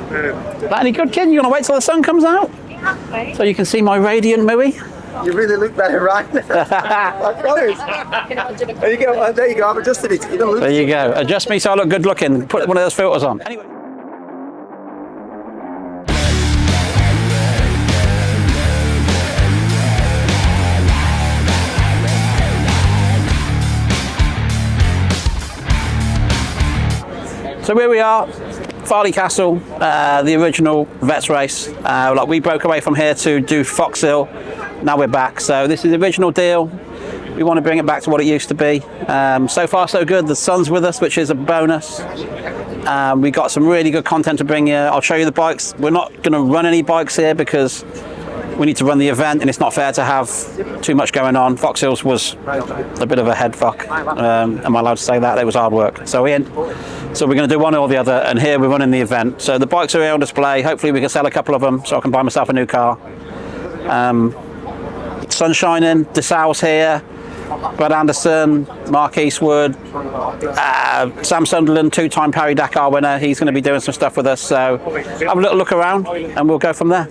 That any good, kid? You gonna wait till the sun comes out? Yeah. So you can see my radiant mooey? You really look better, right? I promise. There you go. There you go. I've adjusted it. There you go. Adjust me so I look good looking. Put one of those filters on. Anyway. So here we are, Farleigh Castle, the original Vets race. Like we broke away from here to do Foxhill. Now we're back. So this is the original deal. We want to bring it back to what it used to be. So far so good. The sun's with us, which is a bonus. We got some really good content to bring you. I'll show you the bikes. We're not going to run any bikes here because we need to run the event and it's not fair to have too much going on. Foxhills was a bit of a head fuck. Am I allowed to say that? It was hard work. So we're going to do one or the other, and here we're running the event. So the bikes are here on display. Hopefully we can sell a couple of them so I can buy myself a new car. Sun's shining, Desalle's here, Brad Anderson, Mark Eastwood, Sam Sunderland, two-time Paris-Dakar winner. He's going to be doing some stuff with us. So have a little look around and we'll go from there.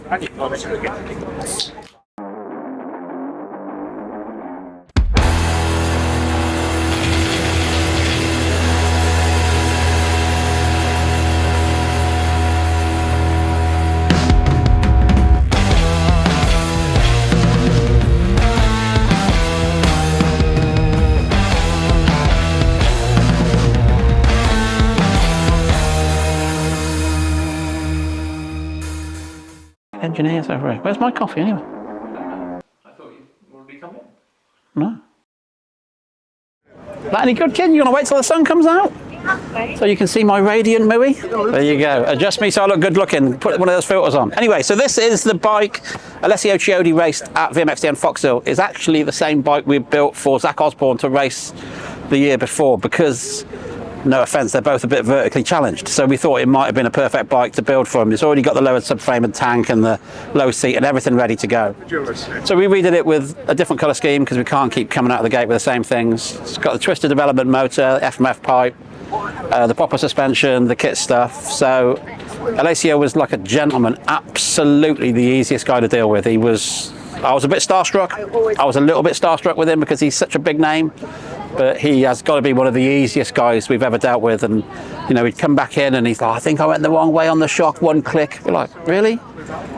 Engineers over here. Where's my coffee anyway? I thought you would be coming. No. That any good, kid? You gonna wait till the sun comes out? Yeah. So you can see my radiant mooey? There you go. Adjust me so I look good looking. Put one of those filters on. Anyway, so this is the bike Alessio Chiodi raced at VMXdN Foxhill. It's actually the same bike we built for Zach Osborne to race the year before because, no offence, they're both a bit vertically challenged. So we thought it might have been a perfect bike to build for him. It's already got the lowered subframe and tank and the low seat and everything ready to go. So we redid it with a different colour scheme because we can't keep coming out of the gate with the same things. It's got the twisted development motor, FMF pipe, the proper suspension, the kit stuff. So Alessio was like a gentleman, absolutely the easiest guy to deal with. I was a bit starstruck. I was a little bit starstruck with him because he's such a big name. But he has got to be one of the easiest guys we've ever dealt with. And, you know, he'd come back in and he's like, I think I went the wrong way on the shock, one click. We're like, really?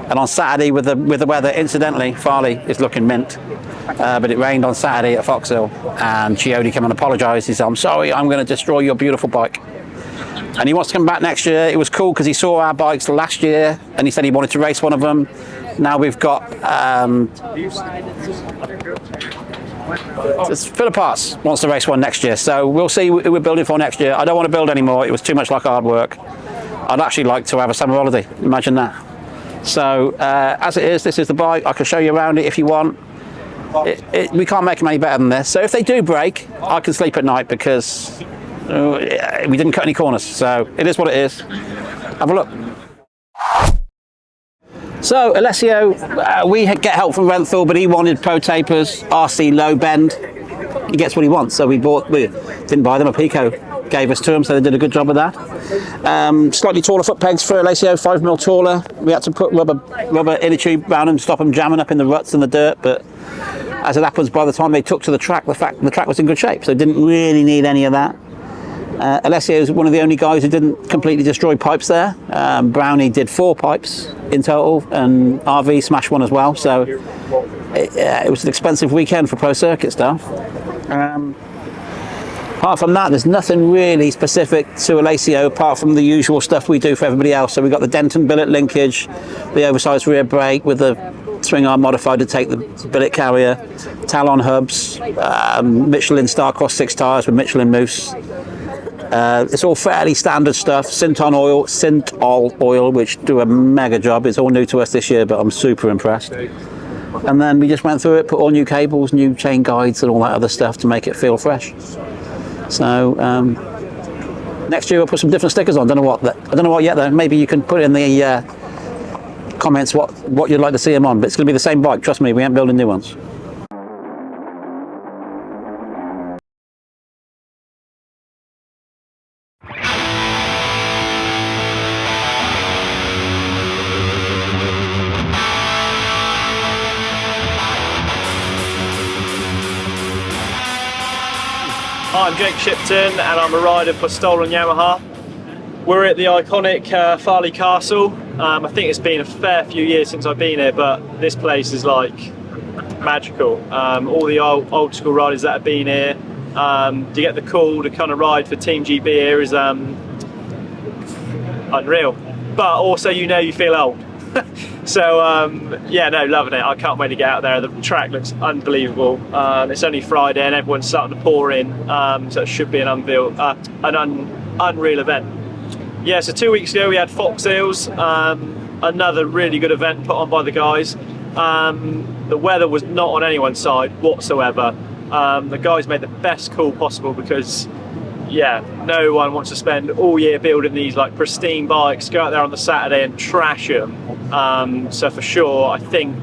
And on Saturday with the weather, incidentally, Farley is looking mint. But it rained on Saturday at Foxhill and Chiodi came and apologised. He said, I'm sorry, I'm going to destroy your beautiful bike. And he wants to come back next year. It was cool because he saw our bikes last year and he said he wanted to race one of them. Now we've got Philip Parts wants to race one next year, so we'll see who we're building for next year. I don't want to build anymore. It was too much like hard work. I'd actually like to have a summer holiday. Imagine that. So as it is, this is the bike. I can show you around it if you want. We can't make them any better than this. So if they do break, I can sleep at night because we didn't cut any corners. So it is what it is. Have a look. So Alessio, we get help from Renthal, but he wanted pro tapers, RC low bend. He gets what he wants, so we didn't buy them. A Pico gave us to him, so they did a good job of that. Slightly taller foot pegs for Alessio, 5mm taller. We had to put rubber inner tube around them, stop them jamming up in the ruts and the dirt. But as it happens, by the time they took to the track, the track was in good shape, so didn't really need any of that. Alessio is one of the only guys who didn't completely destroy pipes there. Brownie did 4 pipes in total, and RV smashed one as well. So it was an expensive weekend for pro circuit stuff. Apart from that, there's nothing really specific to Alessio apart from the usual stuff we do for everybody else. So we've got the Denton billet linkage, the oversized rear brake with the swing arm modified to take the billet carrier, Talon hubs, Michelin Starcross 6 tyres with Michelin Mousse. It's all fairly standard stuff. Synthol oil, which do a mega job. It's all new to us this year, but I'm super impressed. And then we just went through it, put all new cables, new chain guides and all that other stuff to make it feel fresh. So next year we'll put some different stickers on. I don't know what yet though. Maybe you can put in the comments what you'd like to see them on, but it's going to be the same bike, trust me, we ain't building new ones. I'm Jake Shipton and I'm a rider for Stolen Yamaha. We're at the iconic Farleigh Castle. I think it's been a fair few years since I've been here, but this place is like magical. All the old school riders that have been here, to get the call to kind of ride for Team GB here is unreal. But also, you know, you feel old. So yeah, no, loving it. I can't wait to get out there. The track looks unbelievable. It's only Friday and everyone's starting to pour in, so it should be an unreal event. Yeah, so 2 weeks ago we had Foxhills, another really good event put on by the guys. The weather was not on anyone's side whatsoever. The guys made the best call possible because, yeah, no one wants to spend all year building these like pristine bikes, go out there on the Saturday and trash them. So for sure, I think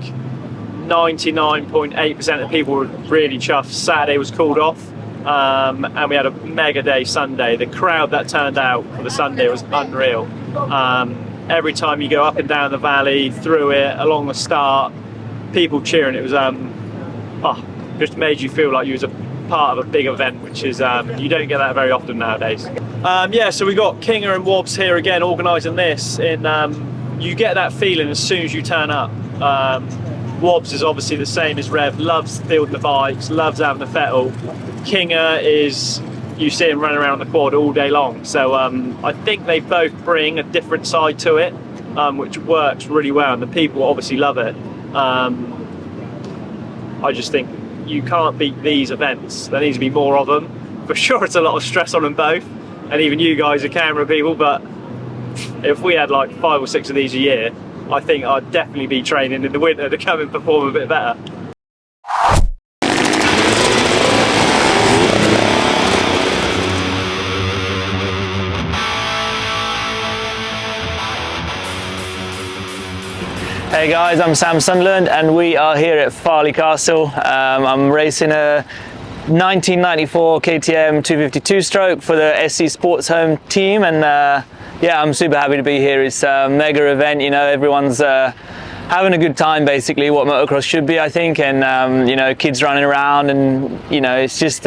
99.8% of people were really chuffed. Saturday was called off, and we had a mega day Sunday. The crowd that turned out for the Sunday was unreal. Every time you go up and down the valley, through it, along the start, people cheering. It was just made you feel like you was a part of a big event, which is you don't get that very often nowadays. Yeah, so we got Kinga and Wobbs here again organising this. You get that feeling as soon as you turn up. Wobbs is obviously the same as Rev, loves building the bikes, loves having the fettle. Kinga is, you see him running around the quad all day long. So I think they both bring a different side to it, which works really well, and the people obviously love it. I just think you can't beat these events. There needs to be more of them. For sure, it's a lot of stress on them both, and even you guys are camera people, but if we had like 5 or 6 of these a year, I think I'd definitely be training in the winter to come and perform a bit better. Hey guys, I'm Sam Sunderland and we are here at Farley Castle. I'm racing a 1994 KTM 252 stroke for the SC Sports Home team, and yeah, I'm super happy to be here. It's a mega event, you know, everyone's having a good time, basically what motocross should be, I think, and you know, kids running around, and you know, it's just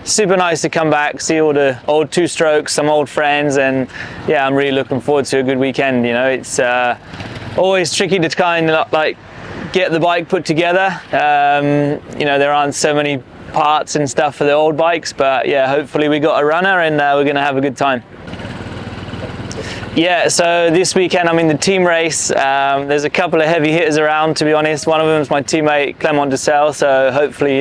super nice to come back, see all the old two strokes, some old friends, and yeah, I'm really looking forward to a good weekend. You know, it's always tricky to kind of like get the bike put together. You know, there aren't so many parts and stuff for the old bikes, but yeah, hopefully we got a runner and we're gonna have a good time. Yeah, so this weekend I'm in the team race. There's a couple of heavy hitters around, to be honest. One of them is my teammate Clement Desalle, so hopefully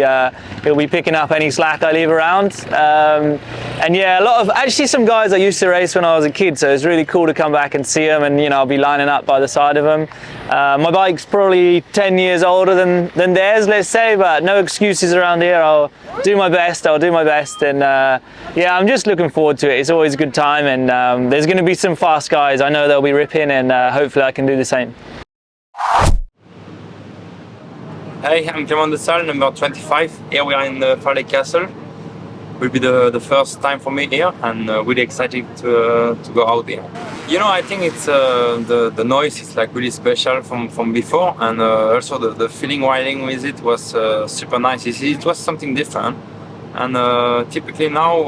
he'll be picking up any slack I leave around. And yeah, a lot of, actually some guys I used to race when I was a kid, so it's really cool to come back and see them, and you know, I'll be lining up by the side of them. My bike's probably 10 years older than theirs, let's say, but no excuses around here. I'll do my best, and yeah, I'm just looking forward to it. It's always a good time, and there's going to be some fast guys. I know they'll be ripping, and hopefully I can do the same. Hey, I'm Clement Desalle, number 25. Here we are in the Farleigh Castle. Will be the first time for me here, and really excited to go out here. You know, I think it's the noise is like really special from before, and also the feeling riding with it was super nice. It was something different, and typically now,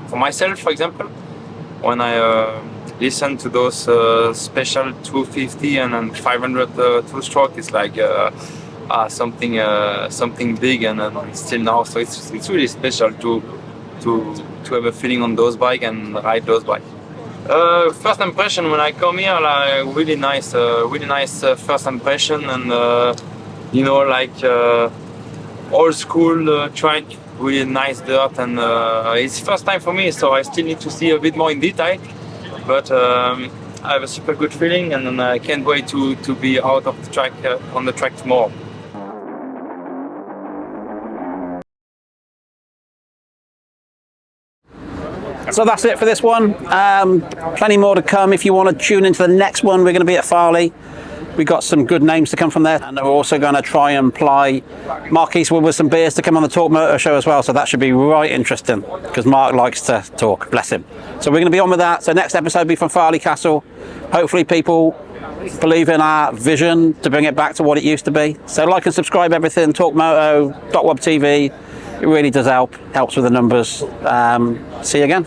for myself, for example, when I listen to those special 250 and 500 two-stroke, it's like something big, and still now, so it's really special to have a feeling on those bikes and ride those bikes. First impression when I come here, like really nice first impression, and you know, like old school track, really nice dirt, and it's first time for me, so I still need to see a bit more in detail, but I have a super good feeling, and I can't wait to be out of the track on the track tomorrow. So that's it for this one. Plenty more to come. If you want to tune into the next one, we're going to be at Farleigh. We've got some good names to come from there, and we're also going to try and ply Mark Eastwood with some beers to come on the Talk Motor show as well, so that should be right interesting, because Mark likes to talk, bless him. So we're going to be on with that. So next episode will be from Farleigh Castle. Hopefully people believe in our vision to bring it back to what it used to be. So like and subscribe everything, Talk Moto, DocWob TV, It really does help. Helps with the numbers. See you again.